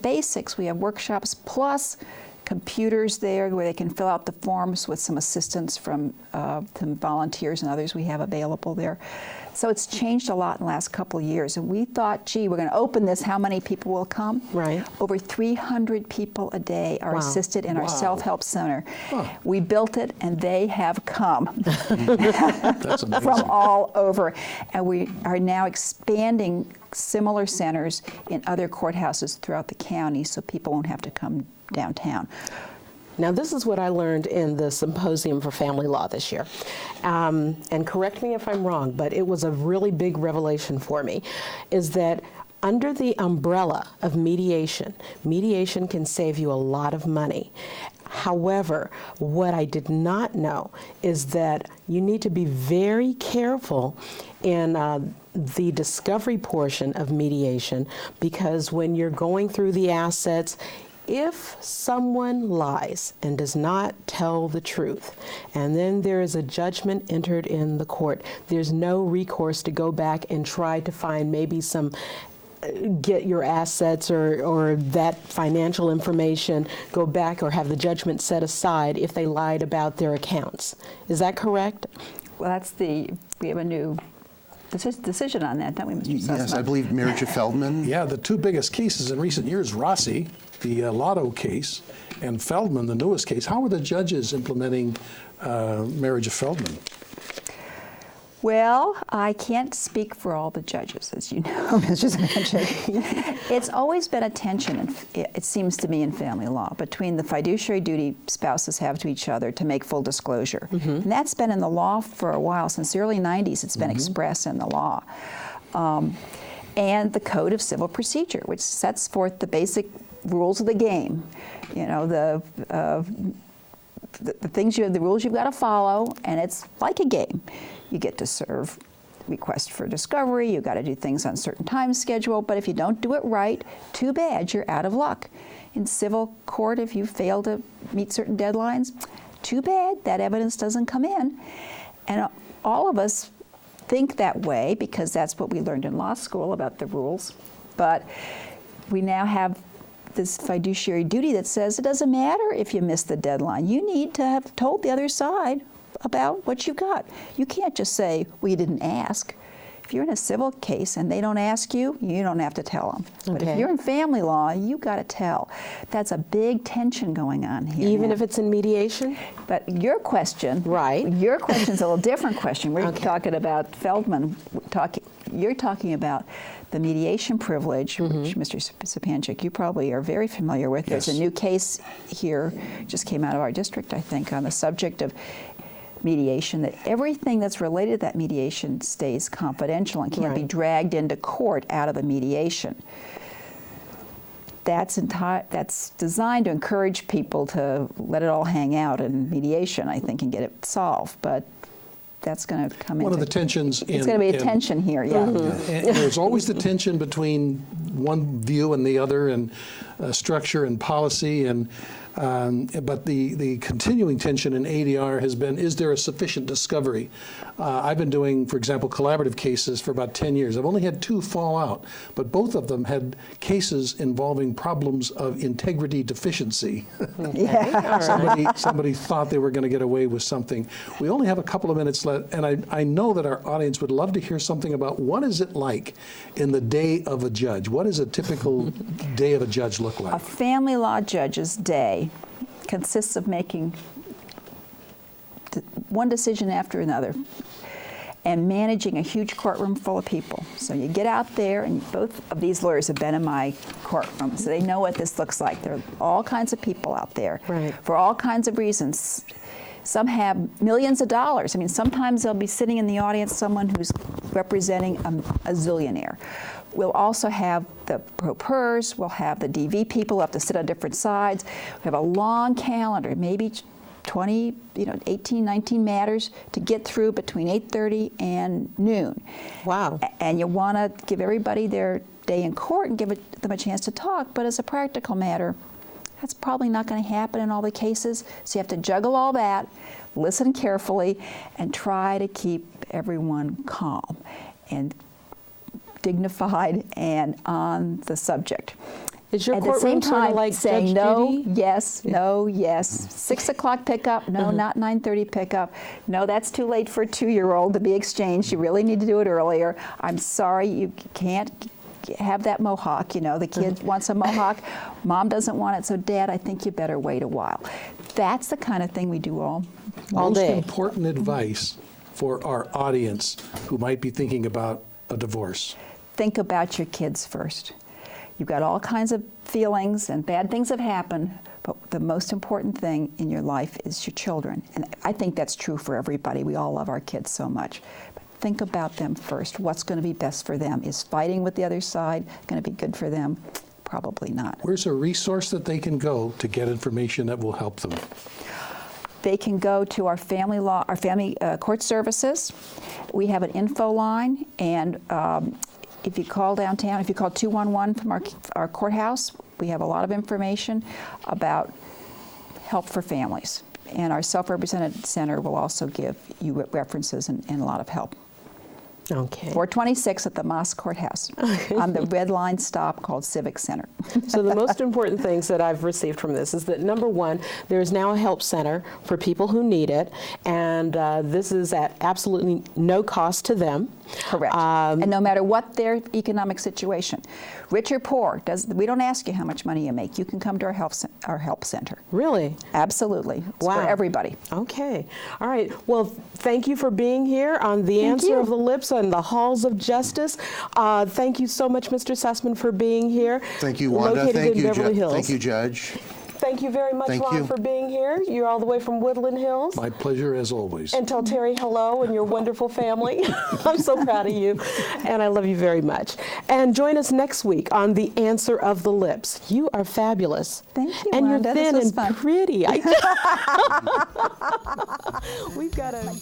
Basics, we have workshops plus computers there where they can fill out the forms with some assistance from some volunteers and others we have available there. So it's changed a lot in the last couple of years. And we thought, gee, we're going to open this, how many people will come? Right. Over 300 people a day are assisted in our self-help center. Huh. We built it, and they have come That's amazing. from all over. And we are now expanding similar centers in other courthouses throughout the county so people won't have to come downtown. Now, this is what I learned in the Symposium for Family Law this year. And correct me if I'm wrong, but it was a really big revelation for me, is that under the umbrella of mediation, mediation can save you a lot of money. However, what I did not know is that you need to be very careful in the discovery portion of mediation, because when you're going through the assets, if someone lies and does not tell the truth, and then there is a judgment entered in the court, there's no recourse to go back and try to find maybe some, get your assets or that financial information, go back or have the judgment set aside if they lied about their accounts. Is that correct? Well, we have a new decision on that, don't we, Mr. Sussman? Yes, I believe Marriage of Feldman. Yeah, the two biggest cases in recent years, Rossi, the Lotto case, and Feldman, the newest case. How are the judges implementing Marriage of Feldman? Well, I can't speak for all the judges, as you know, Mr. Steinberg. It's always been a tension, it seems to me, in family law between the fiduciary duty spouses have to each other to make full disclosure. And that's been in the law for a while. Since the early 90s, it's been expressed in the law. And the Code of Civil Procedure, which sets forth the basic rules of the game. You know, the rules you've got to follow, and it's like a game. You get to serve requests for discovery, you've got to do things on a certain time schedule, but if you don't do it right, too bad, you're out of luck. In civil court, if you fail to meet certain deadlines, too bad, that evidence doesn't come in. And all of us think that way because that's what we learned in law school about the rules, but we now have this fiduciary duty that says it doesn't matter if you miss the deadline. You need to have told the other side about what you got. You can't just say, well, you didn't ask. If you're in a civil case and they don't ask you, you don't have to tell them. But if you're in family law, you got to tell. That's a big tension going on here. Even if it's in mediation? But your question, right? Your question's a little different question. We're talking about Feldman. You're talking about the mediation privilege, which Mr. Sapanchik, you probably are very familiar with. Yes. There's a new case here, just came out of our district, I think, on the subject of mediation, that everything that's related to that mediation stays confidential and can't be dragged into court out of the mediation. That's designed to encourage people to let it all hang out in mediation, I think, and get it solved. But that's going to come One of the tensions it's going to be a tension here, And there's always the tension between one view and the other, and structure and policy, and but the continuing tension in ADR has been, is there a sufficient discovery? I've been doing, for example, collaborative cases for about 10 years. I've only had 2 fall out, but both of them had cases involving problems of integrity deficiency. Somebody thought they were going to get away with something. We only have a couple of minutes left, and I know that our audience would love to hear something about what is it like in the day of a judge? What does a typical day of a judge look like? A family law judge's day consists of making one decision after another and managing a huge courtroom full of people. So you get out there, and both of these lawyers have been in my courtroom, so they know what this looks like. There are all kinds of people out there for all kinds of reasons. Some have millions of dollars. I mean, sometimes they'll be sitting in the audience someone who's representing a zillionaire. We'll also have the pro pers, we'll have the DV people who have to sit on different sides. We have a long calendar, maybe 20, 18, 19 matters to get through between 8:30 and noon. Wow. And you want to give everybody their day in court and give them a chance to talk, but as a practical matter, that's probably not going to happen in all the cases. So you have to juggle all that, listen carefully, and try to keep everyone calm and dignified and on the subject. Is your At the courtroom same sort of time, like saying Judge no, Judy? yes, no, yes. 6 o'clock pickup, no, not 9:30 pickup. No, that's too late for a 2-year-old to be exchanged. You really need to do it earlier. I'm sorry, you can't have that mohawk. You know, the kid wants a mohawk. Mom doesn't want it, so Dad, I think you better wait a while. That's the kind of thing we do all All Most day. important advice for our audience who might be thinking about a divorce. Think about your kids first. You've got all kinds of feelings and bad things have happened, but the most important thing in your life is your children. And I think that's true for everybody. We all love our kids so much. But think about them first. What's going to be best for them? Is fighting with the other side going to be good for them? Probably not. Where's a resource that they can go to get information that will help them? They can go to our family court services. We have an info line, and if you call downtown, if you call 211 from our courthouse, we have a lot of information about help for families. And our self-represented center will also give you references and a lot of help. Okay. 426 at the Moss Courthouse on the red line stop called Civic Center. So the most important things that I've received from this is that, number one, there is now a help center for people who need it, and this is at absolutely no cost to them. Correct. And no matter what their economic situation, rich or poor, we don't ask you how much money you make. You can come to our help center. Really? Absolutely. It's Wow. for everybody. Okay. All right. Well, thank you for being here on The Answer you. of the Lips and the Halls of Justice. Thank you so much, Mr. Sussman, for being here. Thank you, Wanda. Located Thank in you, Beverly Hills. Thank you, Judge. Thank you very much, Thank Ron, you. for being here. You're all the way from Woodland Hills. My pleasure as always. And tell Terry hello and your wonderful family. I'm so proud of you, and I love you very much. And join us next week on The Answer of the Lips. You are fabulous. Thank you, And Wanda. you're This thin was and fun. pretty. We've got a...